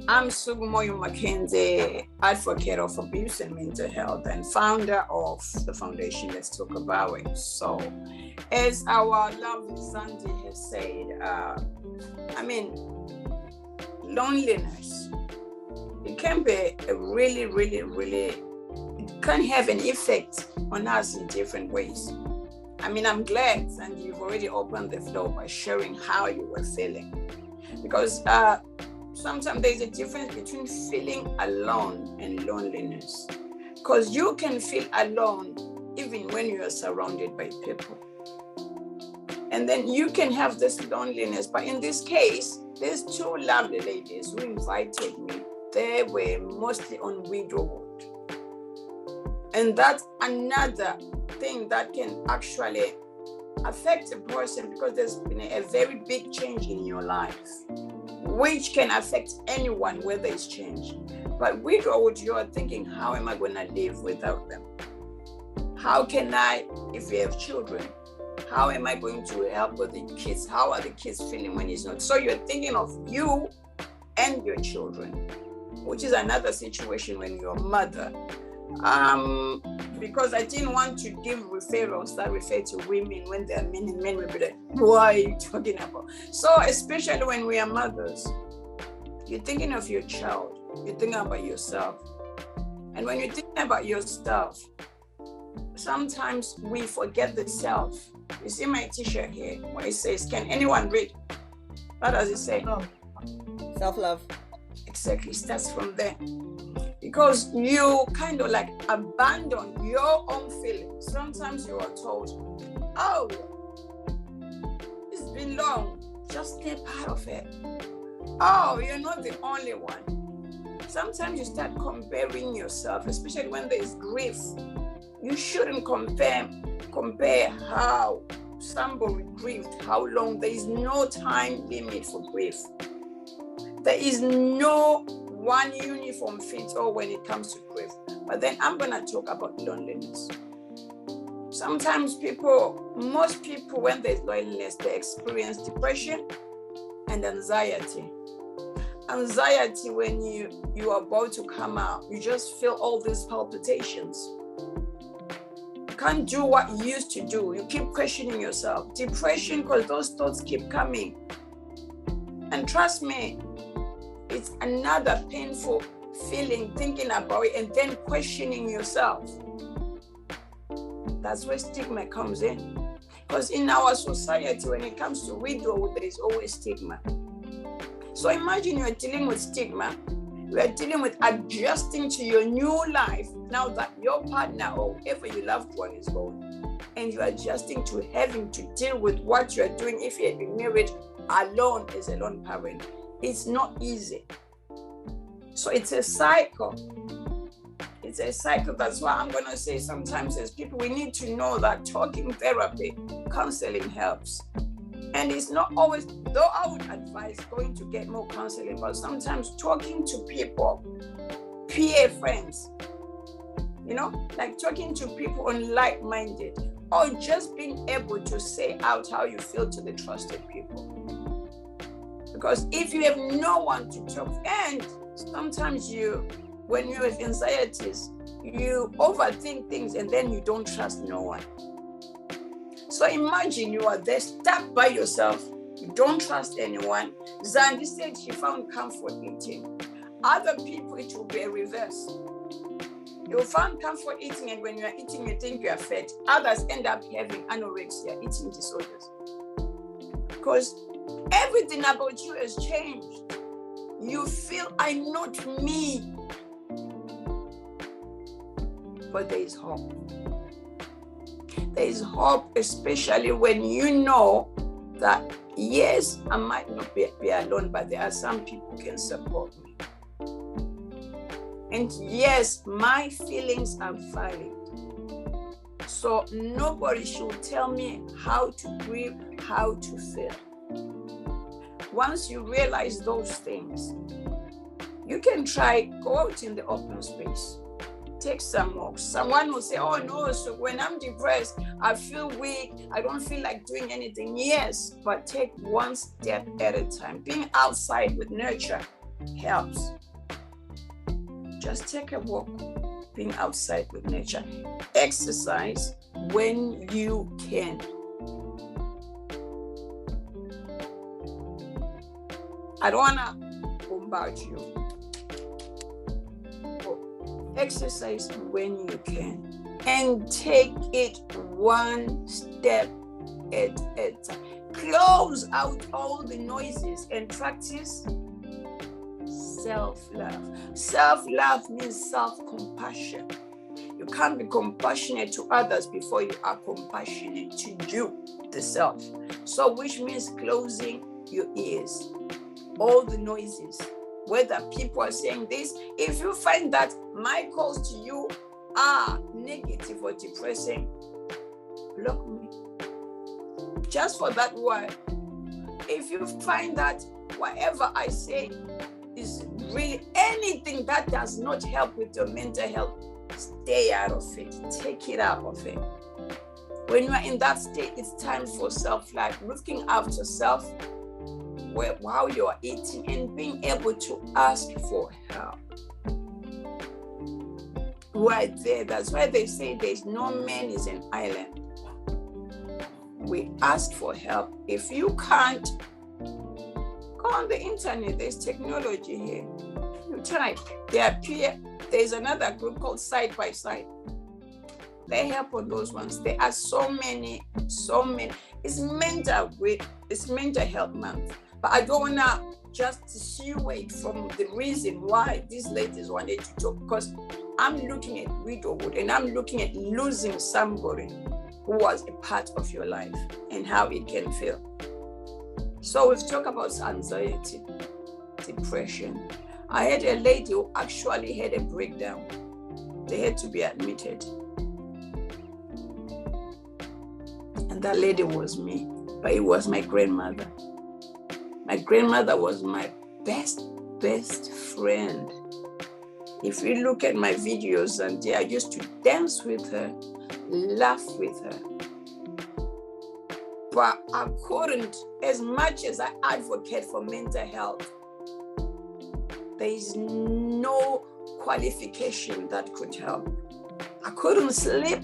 I'm Suku Moyo, advocate of abuse and mental health and founder of the foundation Let's Talk About It. So, as our lovely Sandy has said, loneliness, it can be a really, it can have an effect on us in different ways. I'm glad, Sandy, you've already opened the floor by sharing how you were feeling. Because sometimes there's a difference between feeling alone and loneliness. Because you can feel alone even when you are surrounded by people. And then you can have this loneliness. But in this case, there's two lovely ladies who invited me. They were mostly on widowhood. And that's another thing that can actually affect a person, because there's been a very big change in your life, which can affect anyone whether it's change. But widowhood, you're thinking, how am I going to live without them? How can I, if you have children, how am I going to help with the kids? How are the kids feeling when it's not? So you're thinking of you and your children, which is another situation when you're a mother. Because I didn't want to give referrals that refer to women when they're men, and men will be like, what are you talking about? So especially when we are mothers, you're thinking of your child, you're thinking about yourself. And when you're thinking about yourself, sometimes we forget the self. You see my t-shirt here, where it says, can anyone read? What does it say? Self-love. Exactly, starts from there. Because you kind of like abandon your own feelings. Sometimes you are told, oh, it's been long, just step out of it. Oh, you're not the only one. Sometimes you start comparing yourself, especially when there is grief. You shouldn't compare how somebody grieved, how long. There is no time limit for grief. There is no one uniform fits all when it comes to grief. But then I'm going to talk about loneliness. Sometimes most people, when there's loneliness, they experience depression and anxiety. Anxiety, when you are about to come out, you just feel all these palpitations. You can't do what you used to do. You keep questioning yourself. Depression, because those thoughts keep coming. And trust me, it's another painful feeling, thinking about it and then questioning yourself. That's where stigma comes in. Because in our society, when it comes to widowhood, there is always stigma. So imagine you're dealing with stigma. You are dealing with adjusting to your new life now that your partner or whoever your loved one is gone. And you're adjusting to having to deal with what you're doing if you have been married alone as a lone parent. It's not easy. So it's a cycle. It's a cycle. That's why I'm going to say sometimes as people, we need to know that talking therapy, counseling helps. And it's not always, though I would advise going to get more counseling, but sometimes talking to people, peer friends, like talking to people on like-minded, or just being able to say out how you feel to the trusted people. Because if you have no one to talk, and sometimes when you have anxieties, you overthink things and then you don't trust no one. So imagine you are there stuck by yourself, you don't trust anyone. Zandi said she found comfort eating. Other people, it will be a reverse. You find comfort eating, and when you are eating, you think you are fat. Others end up having anorexia, eating disorders. Because everything about you has changed. You feel, I'm not me. But there is hope. There is hope, especially when you know that, yes, I might not be alone, but there are some people who can support me. And yes, my feelings are valid. So nobody should tell me how to grieve, how to feel. Once you realize those things, you can go out in the open space, take some walks. Someone will say, oh no, so when I'm depressed, I feel weak, I don't feel like doing anything. Yes, but take one step at a time. Being outside with nature helps. Just take a walk, being outside with nature. Exercise when you can. I don't want to bombard you. Exercise when you can and take it one step at a time. Close out all the noises and practice self-love. Self-love means self-compassion. You can't be compassionate to others before you are compassionate to you, the self. So which means closing your ears. All the noises, whether people are saying this, if you find that my calls to you are negative or depressing, block me. Just for that word. If you find that whatever I say is really anything that does not help with your mental health, stay out of it. Take it out of it. When you are in that state, it's time for self-love, looking after self while you are eating and being able to ask for help. Right there, that's why they say there's no man is an island. We ask for help. If you can't, go on the internet. There's technology here. You type. There's another group called Side by Side. They help on those ones. There are so many. It's mental health month. But I don't want to just dissuade from the reason why these ladies wanted to talk, because I'm looking at widowhood and I'm looking at losing somebody who was a part of your life and how it can feel. So we've talked about anxiety, depression. I had a lady who actually had a breakdown. They had to be admitted. And that lady was me, but it was my grandmother. My grandmother was my best friend. If you look at my videos, and I used to dance with her, laugh with her. But I couldn't, as much as I advocate for mental health, there is no qualification that could help. I couldn't sleep.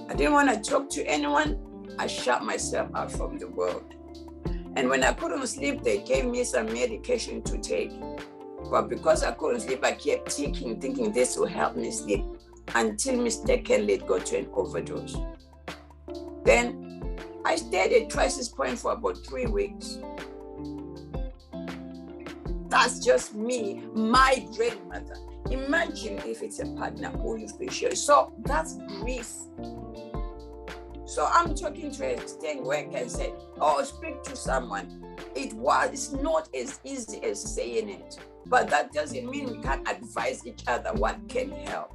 I didn't want to talk to anyone. I shut myself out from the world. And when I couldn't sleep, they gave me some medication to take. But because I couldn't sleep, I kept taking, thinking this will help me sleep, until mistakenly it got to an overdose. Then I stayed at crisis point for about 3 weeks. That's just me, my grandmother. Imagine if it's a partner who you've been sharing. So that's grief. So I'm talking to a extent where I can say, oh, speak to someone. It's not as easy as saying it. But that doesn't mean we can't advise each other what can help.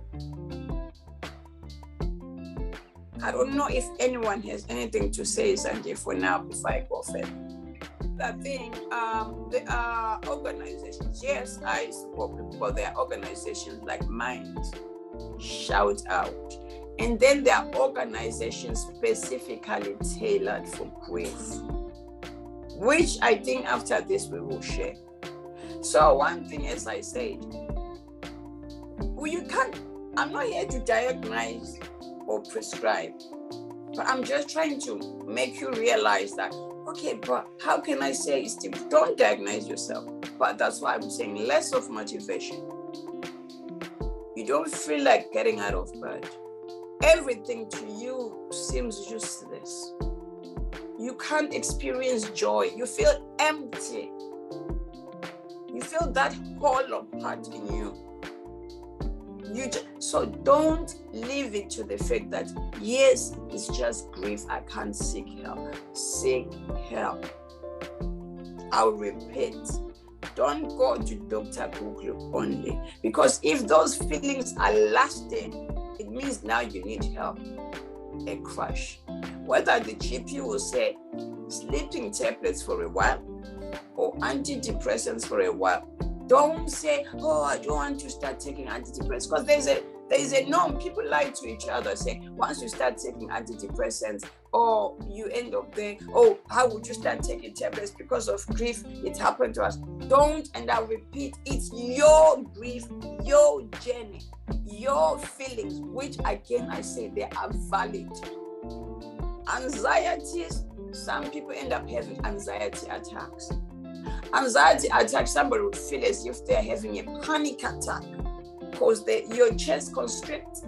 I don't know if anyone has anything to say, Sanjay, for now before I go further. I think there are organizations. Yes, I support people. There are organizations like Minds, Shout Out. And then there are organizations specifically tailored for grief, which I think after this we will share. So one thing, as I said, I'm not here to diagnose or prescribe, but I'm just trying to make you realize that, okay, but how can I say don't diagnose yourself? But that's why I'm saying less of motivation. You don't feel like getting out of bed. Everything to you seems useless. You can't experience joy. You feel empty. You feel that hollow part in you. So don't leave it to the fact that, yes, it's just grief. I can't seek help. Seek help. I'll repeat. Don't go to Dr. Google only. Because if those feelings are lasting, it means now you need help. A crash. Whether the GP will say sleeping tablets for a while or antidepressants for a while. Don't say, oh, I don't want to start taking antidepressants, because There is a norm. People lie to each other, say once you start taking antidepressants, or you end up there, oh, how would you start taking tablets because of grief? It happened to us. Don't, and I repeat, it's your grief, your journey, your feelings, which again I say they are valid. Anxieties, some people end up having anxiety attacks. Anxiety attacks, somebody would feel as if they're having a panic attack because your chest constricts,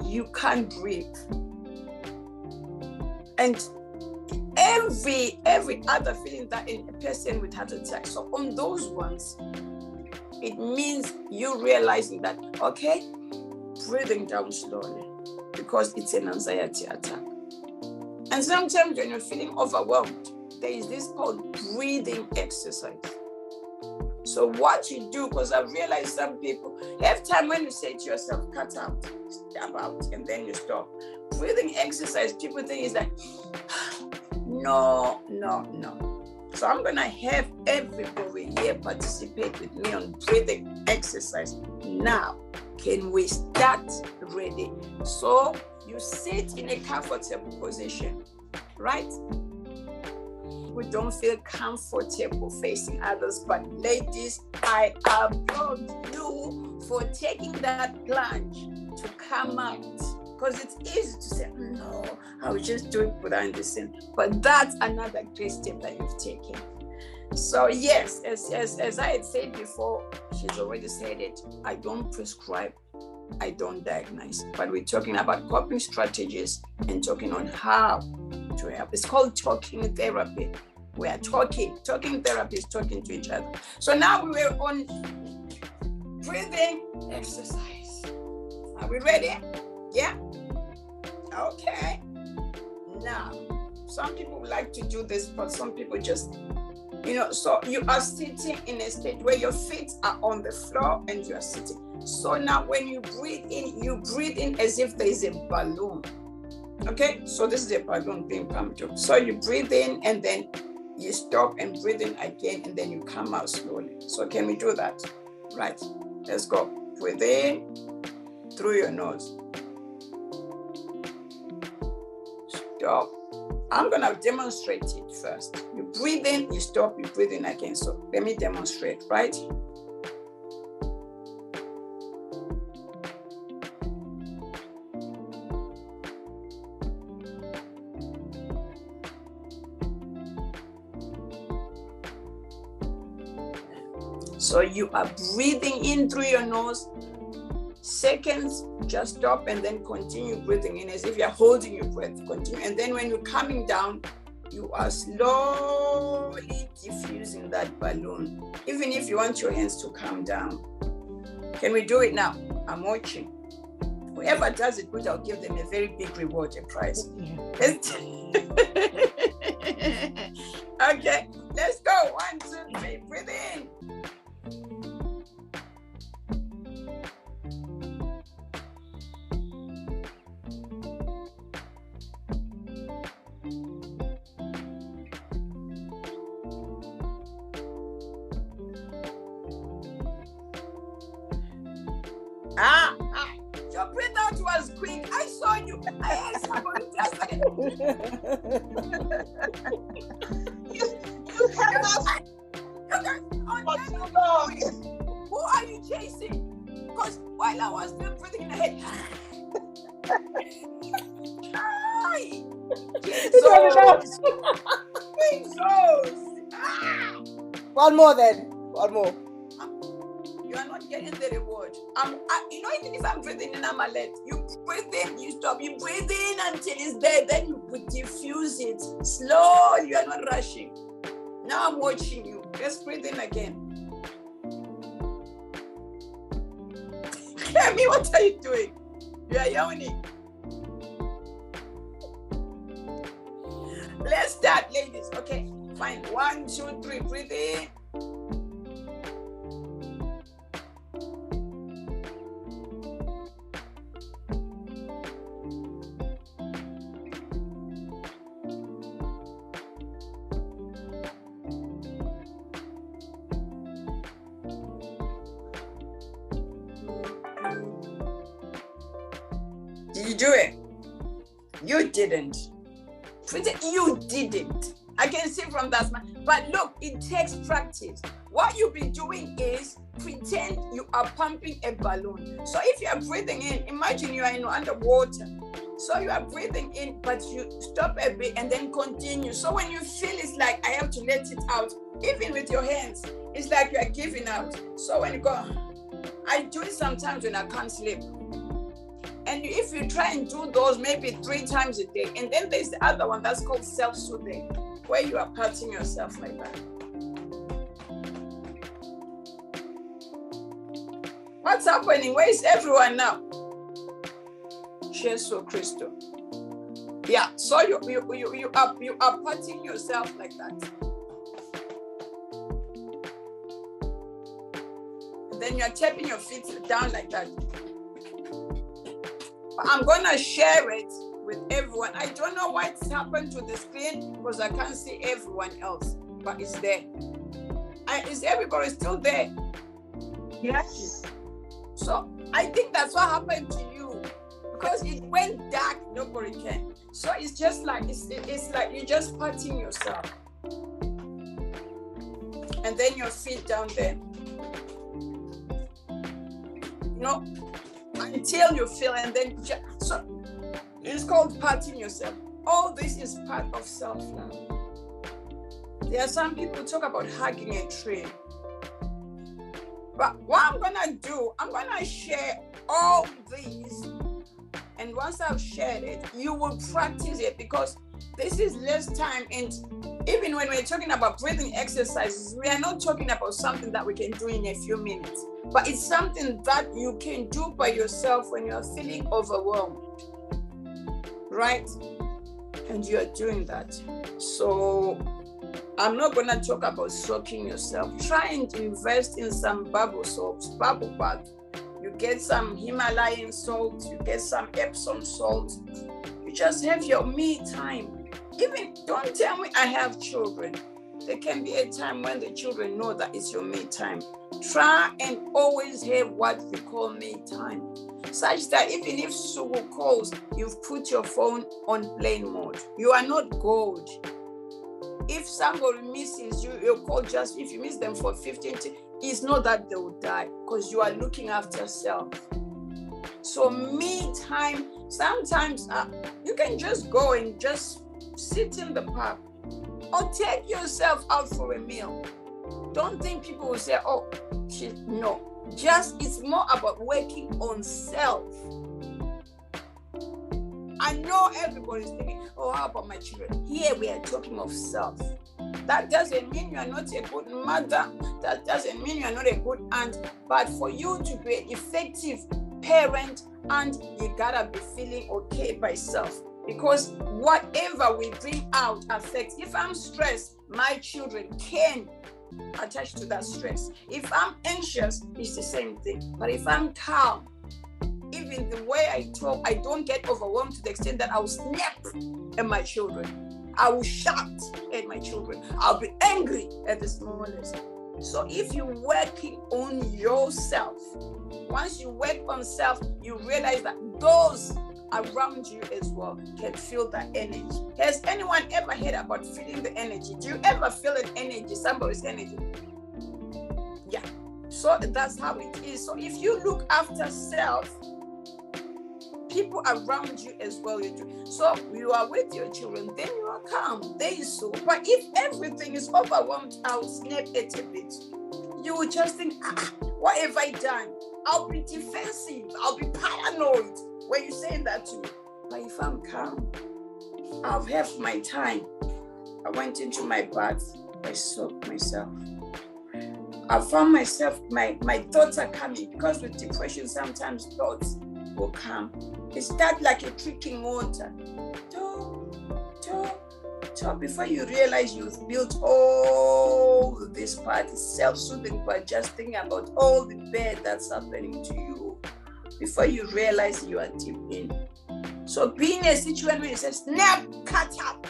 you can't breathe. And every other feeling that in a person with heart attack. So on those ones, it means you realizing that, okay, breathing down slowly because it's an anxiety attack. And sometimes when you're feeling overwhelmed, there is this called breathing exercise. So what you do, because I've realized some people have time when you say to yourself, cut out, step out, and then you stop. Breathing exercise, people think is like, no. So I'm going to have everybody here participate with me on breathing exercise. Now, can we start ready? So you sit in a comfortable position, right? We don't feel comfortable facing others, but ladies, I applaud you for taking that plunge to come out, because it's easy to say, no, I will just do it without listening. But that's another great step that you've taken. So yes, as I had said before, she's already said it, I don't prescribe, I don't diagnose, but we're talking about coping strategies and talking on how to help. It's called talking therapy. We are talking therapy is talking to each other. So now we were on breathing exercise. Are we ready? Yeah? Okay. Now, some people like to do this, but some people just, so you are sitting in a state where your feet are on the floor and you are sitting. So now when you breathe in as if there is a balloon. Okay, so this is a balloon being pumped up. So you breathe in and then you stop and breathe in again and then you come out slowly. So can we do that? Right, let's go. Breathe in through your nose. Stop. I'm going to demonstrate it first. You breathe in, you stop, you breathe in again. So let me demonstrate, right? So you are breathing in through your nose. Seconds, just stop and then continue breathing in as if you're holding your breath. Continue. And then when you're coming down, you are slowly diffusing that balloon. Even if you want your hands to come down. Can we do it now? I'm watching. Whoever does it good, I'll give them a very big reward, a prize. Okay, let's go. 1, 2, 3, breathe in. Your breath out was quick. I saw you. I asked somebody just you cannot. Who are you chasing? Because while I was still breathing in the head. Jesus. One more then. One more. You are not getting the reward. Even if I'm breathing in, I'm alert. You breathe in, you stop. You breathe in until it's there. Then you would diffuse it slowly. You are not rushing. Now I'm watching you. Just breathe in again. Tell me, what are you doing? You are yawning. Let's start, ladies. Okay, fine. 1, 2, 3. Breathe in. you do it? You didn't. You didn't. I can see from that. But look, it takes practice. What you'll be doing is pretend you are pumping a balloon. So if you are breathing in, imagine you are underwater. So you are breathing in, but you stop a bit and then continue. So when you feel it's like I have to let it out, even with your hands, it's like you are giving out. So when you go, I do it sometimes when I can't sleep. And if you try and do those maybe 3 times a day, and then there's the other one that's called self-soothing, where you are patting yourself like that. What's happening? Where is everyone now? Jesus Christ. Yeah, so you are patting yourself like that. And then you are tapping your feet down like that. I'm gonna share it with everyone. I don't know what's happened to the screen because I can't see everyone else, but it's there. Is everybody still there? Yes. So I think that's what happened to you because it went dark. Nobody can. So it's just like it's like you're just patting yourself, and then your feet down there. Until you feel, and then so it's called patting yourself. All this is part of self-love. There are some people talk about hugging a tree. But what I'm gonna do, I'm gonna share all these, and once I've shared it, you will practice it because this is less time. And even when we're talking about breathing exercises, we are not talking about something that we can do in a few minutes. But it's something that you can do by yourself when you're feeling overwhelmed, right? And you're doing that. So I'm not going to talk about soaking yourself. Try and invest in some bubble soaps, bubble bath. You get some Himalayan salt, you get some Epsom salt. You just have your me time. Even don't tell me I have children. There can be a time when the children know that it's your me time. Try and always have what we call me time, such that even if Suku calls, you've put your phone on plane mode. You are not gold. If somebody misses you, you call just if you miss them for 15 minutes, it's not that they will die because you are looking after self. So me time, sometimes you can just go and just sit in the park or take yourself out for a meal. Don't think people will say, oh, no. Just, it's more about working on self. I know everybody's thinking, oh, how about my children? Here we are talking of self. That doesn't mean you are not a good mother. That doesn't mean you are not a good aunt. But for you to be an effective parent, and you gotta be feeling okay by self. Because whatever we bring out affects. If I'm stressed, my children can attach to that stress. If I'm anxious, it's the same thing. But if I'm calm, even the way I talk, I don't get overwhelmed to the extent that I will snap at my children. I will shout at my children. I'll be angry at the smallest. So if you're working on yourself, once you work on self, you realize that those around you as well can feel that energy. Has anyone ever heard about feeling the energy? Do you ever feel an energy, somebody's energy? Yeah. So that's how it is. So if you look after self, people around you as well, you do. So you are with your children, then you are calm. There is so. But if everything is overwhelmed, I'll snap at a bit. You will just think, what have I done? I'll be defensive. I'll be paranoid when you say that to me. But if I'm calm, I'll have my time. I went into my bath. I soaked myself. I found myself, my thoughts are coming, because with depression, sometimes thoughts will come. It's that like a trickling water. Before you realize you've built all this part, it's self-soothing, but just thinking about all the bad that's happening to you before you realize you are deep in. So be in a situation where you say, snap, cut out.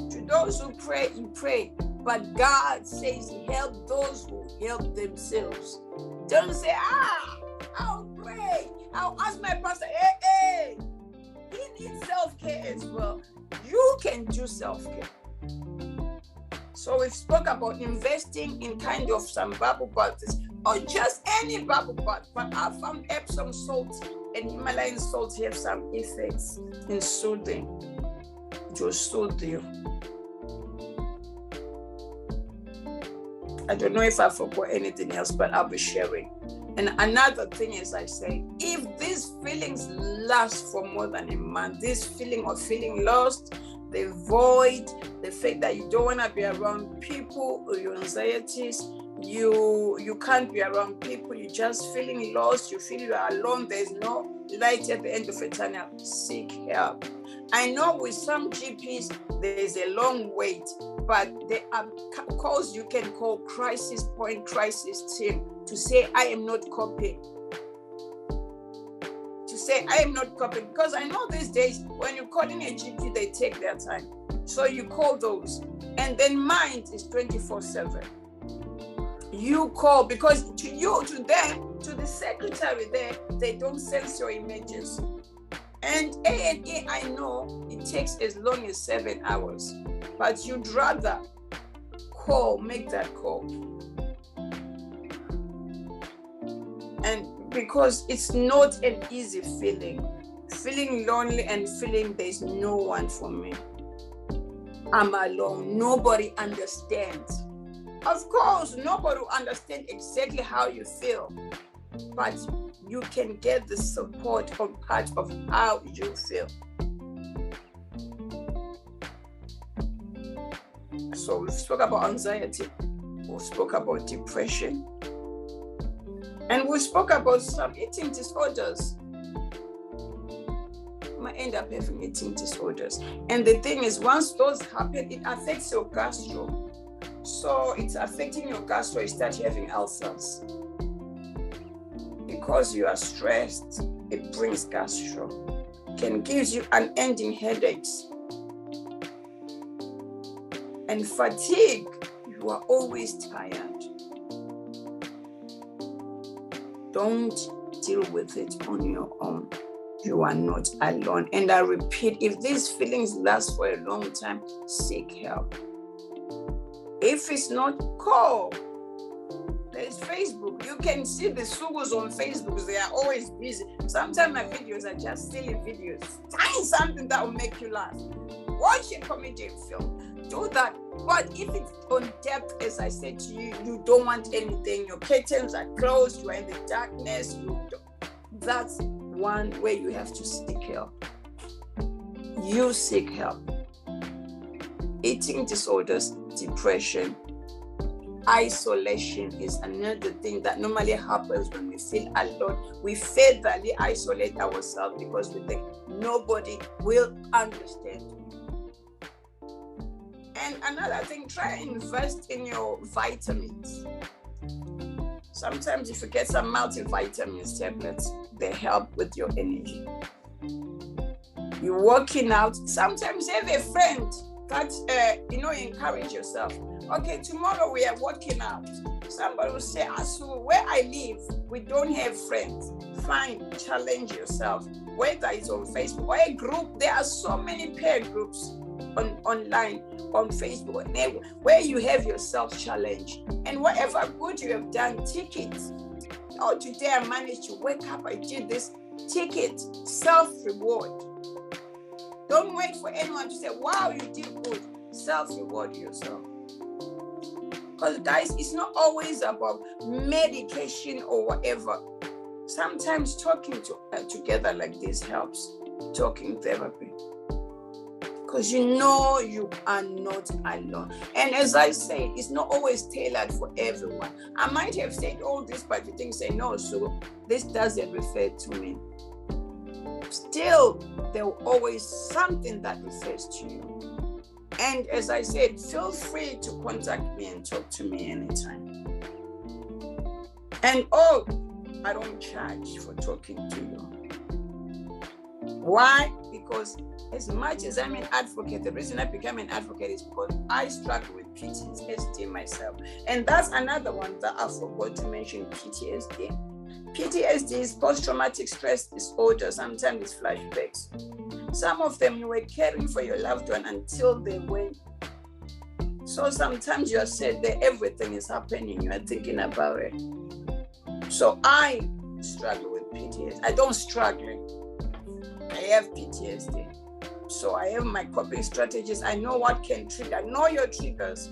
To those who pray, you pray. But God says, help those who help themselves. Don't say, I'll pray. I'll ask my pastor, hey, he needs self-care as well. You can do self-care. So we spoke about investing in kind of some bubble baths or just any bubble bath. But I found Epsom salt and Himalayan salt have some effects in soothing. It will soothe you. I don't know if I forgot anything else, but I'll be sharing. And another thing is, I say, if these feelings last for more than a month, this feeling of feeling lost, the void, the fact that you don't want to be around people, or your anxieties, you can't be around people, you're just feeling lost, you feel you are alone, there's no light at the end of a tunnel, seek help. I know with some GPs, there's a long wait, but there are calls you can call crisis point, crisis team to say, I am not coping. To say, I am not coping. Because I know these days, when you call in a GP, they take their time. So you call those. And then mine is 24/7. You call, because to you, to them, to the secretary there, they don't sense your emergency. And A&E, I know it takes as long as 7 hours, but you'd rather make that call. And because it's not an easy feeling lonely and feeling there's no one for me. I'm alone, nobody understands. Of course, nobody will understand exactly how you feel, but you can get the support from part of how you feel. So we spoke about anxiety, we spoke about depression, and we spoke about some eating disorders. You might end up having eating disorders. And the thing is, once those happen, it affects your gastro. So it's affecting your gastro, you start having ulcers. Because you are stressed, it brings gastro. It can give you unending headaches. And fatigue, you are always tired. Don't deal with it on your own. You are not alone. And I repeat, if these feelings last for a long time, seek help. If it's not, call. There's Facebook. You can see the Sukus on Facebook. They are always busy. Sometimes my videos are just silly videos. Find something that will make you laugh. Watch a comedy film. Do that. But if it's on depth, as I said to you, you don't want anything. Your curtains are closed. You are in the darkness. That's one where you have to seek help. You seek help. Eating disorders, depression, isolation is another thing that normally happens when we feel alone. We fatally isolate ourselves because we think nobody will understand. And another thing, try and invest in your vitamins. Sometimes if you get some multivitamins tablets, they help with your energy. You're working out, sometimes have a friend that, encourage yourself. Okay, tomorrow we are working out. Somebody will say, Asu, where I live, we don't have friends. Fine, challenge yourself. Whether it's on Facebook or a group, there are so many peer groups online, on Facebook, where you have yourself challenge. And whatever good you have done, tick it. Oh, today I managed to wake up, I did this, tick it. Self-reward. Don't wait for anyone to say, wow, you did good. Self-reward yourself. Because guys, it's not always about medication or whatever. Sometimes talking together like this helps. Talking therapy. Because you know you are not alone. And as I say, it's not always tailored for everyone. I might have said all this, but you think, say, no, so this doesn't refer to me. Still, there will always something that refers to you. And as I said, feel free to contact me and talk to me anytime. And I don't charge for talking to you. Why? Because as much as I'm an advocate, the reason I became an advocate is because I struggle with PTSD myself. And that's another one that I forgot to mention, PTSD. PTSD is post-traumatic stress disorder. Sometimes it's flashbacks. Some of them you were caring for your loved one until they went. So sometimes you're sad that everything is happening, you're thinking about it. So I struggle with PTSD. I don't struggle. I have PTSD. So I have my coping strategies. I know what can trigger. Know your triggers.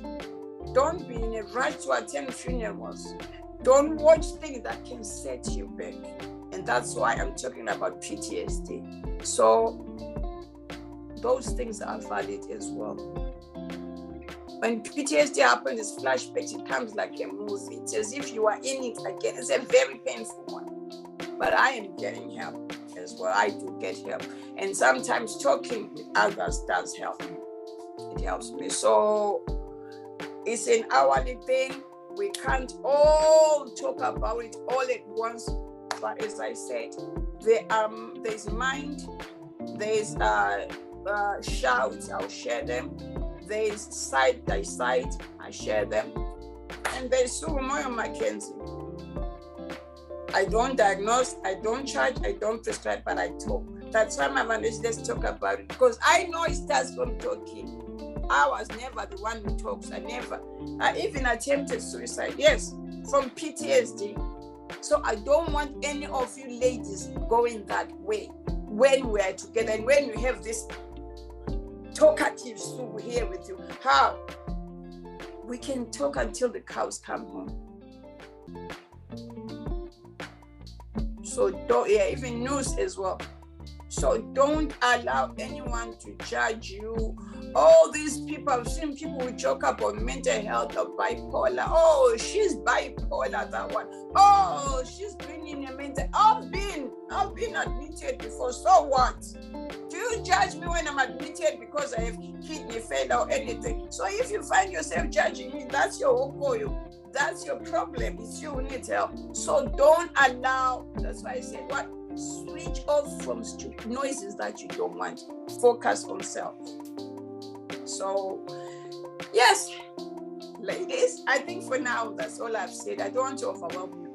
Don't be in a rush to attend funerals. Don't watch things that can set you back. And that's why I'm talking about PTSD. So those things are valid as well. When PTSD happens, it's flashbacks. It comes like a movie. It's as if you are in it again. It's a very painful one. But I am getting help as well. I do get help. And sometimes talking with others does help me. It helps me. So it's an hourly thing. We can't all talk about it all at once. But as I said, there's mind, there's shouts, I'll share them. There's side by side, I share them. And there's Suku, Moyo, Mackenzie. I don't diagnose, I don't charge, I don't prescribe, but I talk. That's why my managers let's talk about it. Because I know it starts from talking. I was never the one who talks. I even attempted suicide, yes, from PTSD. So I don't want any of you ladies going that way when we're together and when you have this talkative Suku here with you. How? We can talk until the cows come home. So don't, even news as well. So don't allow anyone to judge you. All these people, I've seen people who joke about mental health or bipolar. Oh, she's bipolar, that one. Oh, she's been in a mental. I've been admitted before. So what? Do you judge me when I'm admitted because I have kidney failure or anything? So if you find yourself judging me, that's your okoyo. That's your problem. It's you who need help. So don't allow. That's why I said what? Switch off from stupid noises that you don't want. Focus on self. So, yes, ladies, I think for now, that's all I've said. I don't want to overwhelm you.